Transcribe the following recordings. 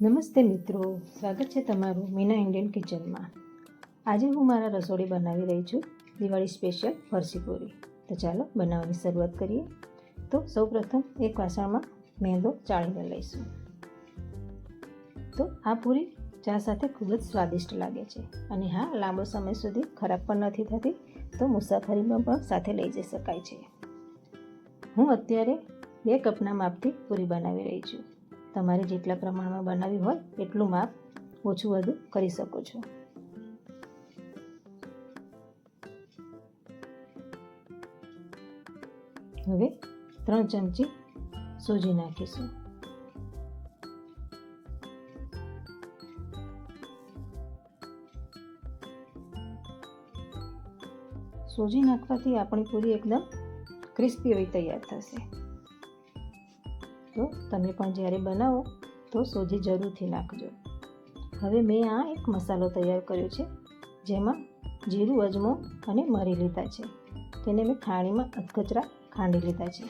નમસ્તે મિત્રો, સ્વાગત છે તમારું મીના ઇન્ડિયન કિચનમાં। આજે હું મારા રસોડી બનાવી રહી છું દિવાળી સ્પેશિયલ ફરસી પૂરી। તો ચાલો બનાવવાની શરૂઆત કરીએ। તો સૌપ્રથમ એક વાસણમાં મેંદો ચાળીને લઈશું। તો આ પૂરી ચા સાથે ખૂબ જ સ્વાદિષ્ટ લાગે છે અને હા, લાંબો સમય સુધી ખરાબ પણ નથી થતી, તો મુસાફરીમાં પણ સાથે લઈ જઈ શકાય છે। હું અત્યારે 2 કપના માપથી પૂરી બનાવી રહી છું। તમારે જેટલા પ્રમાણમાં બનાવી હોય એટલું માપ ઓછું વધુ કરી શકો છો। હવે 3 ચમચી સોજી નાખીશું। સોજી નાખવાથી આપણી પૂરી એકદમ ક્રિસ્પી એવી તૈયાર થશે। તો તમે પણ જ્યારે બનાવો તો સોજી જરૂરથી નાખજો। હવે મેં આ એક મસાલો તૈયાર કર્યો છે, જેમાં જીરું, અજમો અને મરી લીધા છે। તેને મેં ખાણીમાં અધકચરા ખાંડી લીધા છે।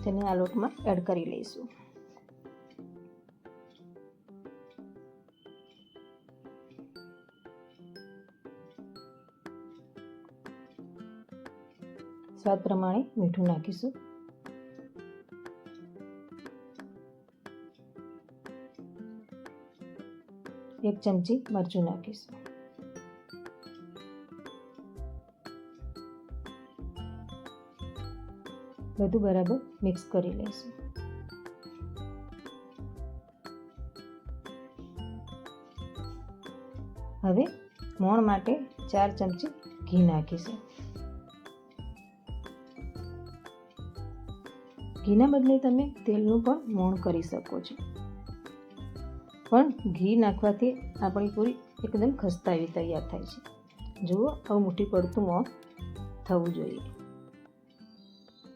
તેને આ લોટમાં એડ કરી લઈશું। સ્વાદ પ્રમાણે મીઠું નાખીશું। એક ચમચી મરચું નાખીશું। બધું બરાબર મિક્સ કરી લઈશું। હવે મોણ માટે 4 ચમચી ઘી નાખીશું। ઘીના બદલે તમે તેલનું પણ મોણ કરી શકો છો, પણ ઘી નાખવાથી આપણી પૂરી એકદમ ખસ્તા એવી તૈયાર થાય છે। જુઓ, આવું મુઠ્ઠી પડતું મોણ થવું જોઈએ।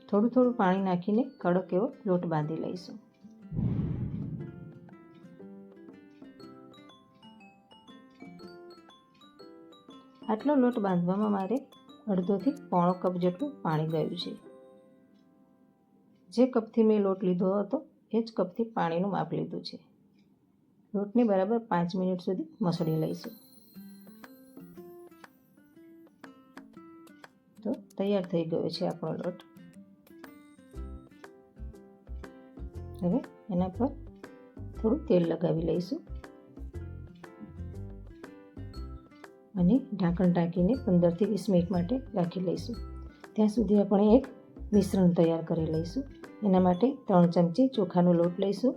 થોડું થોડું પાણી નાખીને કડક એવો લોટ બાંધી લઈશું। આટલો લોટ બાંધવામાં મારે અડધોથી પોણો કપ જેટલું પાણી ગયું છે। જે કપથી મેં લોટ લીધો હતો એ જ કપથી પાણીનું માપ લીધું છે। લોટને બરાબર 5 મિનિટ સુધી મસળી લઈશું। તો તૈયાર થઈ ગયો છે આપણો લોટ। હવે એના પર થોડું તેલ લગાવી લઈશું અને ઢાંકણ ઢાંકીને 15થી 20 મિનિટ માટે રાખી લઈશું। ત્યાં સુધી આપણે એક મિશ્રણ તૈયાર કરી લઈશું। એના માટે 3 ચમચી ચોખાનો લોટ લઈશું।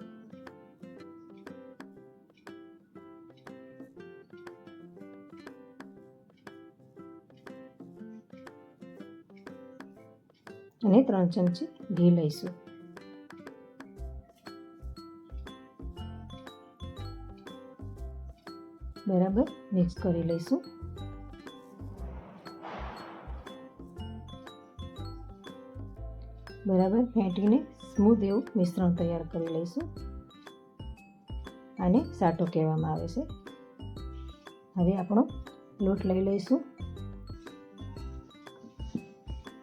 અને 3 ચમચી ઘી લઈશું। બરાબર મિક્સ કરી લઈશું। બરાબર ફેંટીને સ્મૂધ એવું મિશ્રણ તૈયાર કરી લઈશું। આને સાટો કહેવામાં આવે છે। હવે આપણો લોટ લઈ લઈશું।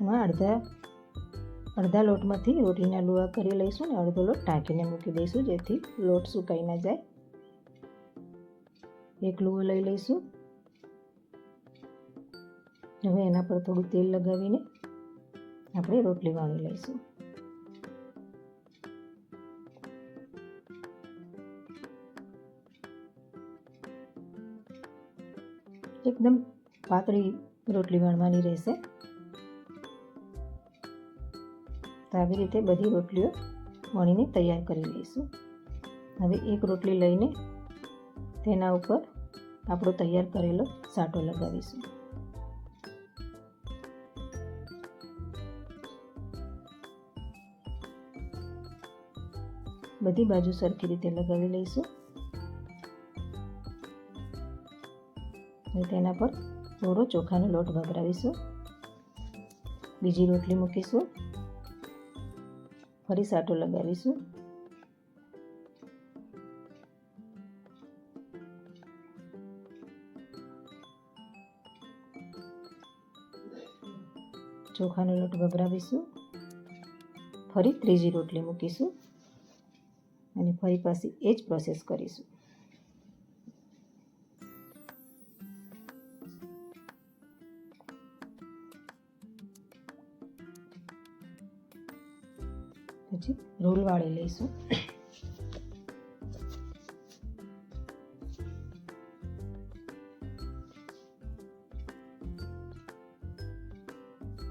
એમાં અડધા લોટમાંથી રોટલીના લુવા કરી લઈશું અને અડધો લોટ ઢાંકીને મૂકી દઈશું, જેથી લોટ સુકાઈ ના જાય। એક લુવો લઈ લઈશું। હવે એના પર થોડું તેલ લગાવીને આપણે રોટલી વણી લઈશું। એકદમ પાતળી રોટલી વણવાની રહેશે। તો આવી રીતે બધી રોટલીઓ વણીને તૈયાર કરી લઈશું। હવે એક રોટલી લઈને તેના ઉપર આપણો તૈયાર કરેલો સાટો લગાવીશું। બધી બાજુ સરખી રીતે લગાવી લઈશું અને તેના પર થોડો ચોખાનો લોટ ભભરાવીશું। બીજી રોટલી મૂકીશું, ફરી સાટો લગાવીશું। ચોખાનો લોટ ભભરાવીશું, ફરી ત્રીજી રોટલી મૂકીશું અને ફરી પાછી એ જ પ્રોસેસ કરીશું। રોલ વાળી લઈશું.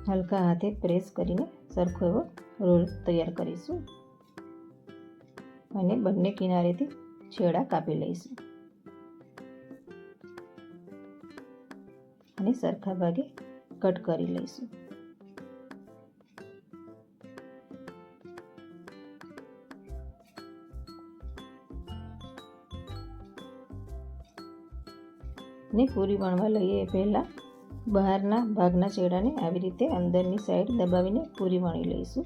હલકા હાથે પ્રેસ કરીને સરખો એવો રોલ તૈયાર કરીશું અને બંને કિનારેથી છેડા કાપી લઈશું અને સરખા ભાગે કટ કરી લઈશું. ને પૂરી વણવા લઈએ એ પહેલાં બહારના ભાગના છેડાને આવી રીતે અંદરની સાઈડ દબાવીને પૂરી વણી લઈશું,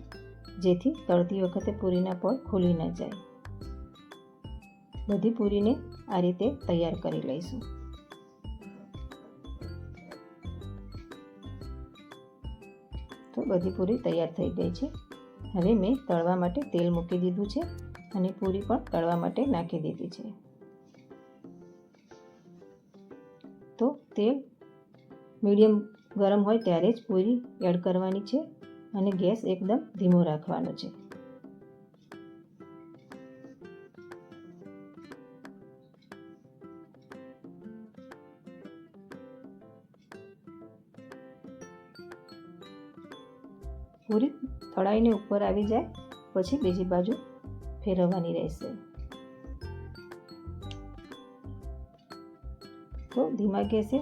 જેથી તળતી વખતે પૂરીના પડ ખુલી ન જાય. બધી પૂરીને આ રીતે તૈયાર કરી લઈશું. તો બધી પૂરી તૈયાર થઈ ગઈ છે. હવે મેં તળવા માટે તેલ મૂકી દીધું છે અને પૂરી પણ તળવા માટે નાખી દીધી છે. તો તેલ મીડિયમ ગરમ હોય ત્યારે જ પૂરી એડ કરવાની છે અને ગેસ એકદમ ધીમો રાખવાનો છે. પૂરી તળાઈને ઉપર આવી જાય પછી બીજી બાજુ ફેરવવાની રહેશે. તો ધીમા ગેસે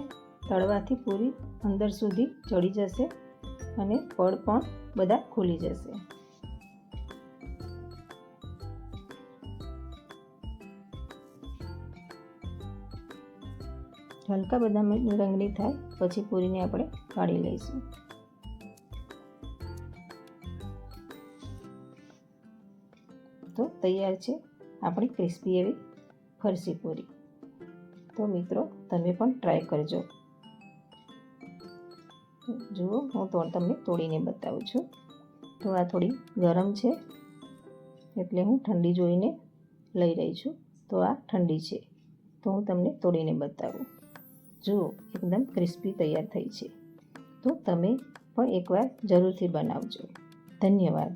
તળવાથી પૂરી અંદર સુધી ચડી જશે અને પડ પણ બધા ખુલી જશે. હલકા બદામી રંગની થાય પછી પૂરીને આપણે કાઢી લઈશું. તો તૈયાર છે આપણી ક્રિસ્પી એવી ફરસી પૂરી. તો મિત્રો તમે પણ ટ્રાય કરજો. જુઓ હું તમને તોડીને બતાવું છું. તો આ થોડી ગરમ છે એટલે હું ઠંડી જોઈને લઈ રહી છું. તો આ ઠંડી છે તો હું તમને તોડીને બતાવું. જુઓ એકદમ ક્રિસ્પી તૈયાર થઈ છે. તો તમે પણ એકવાર જરૂરથી બનાવજો. ધન્યવાદ.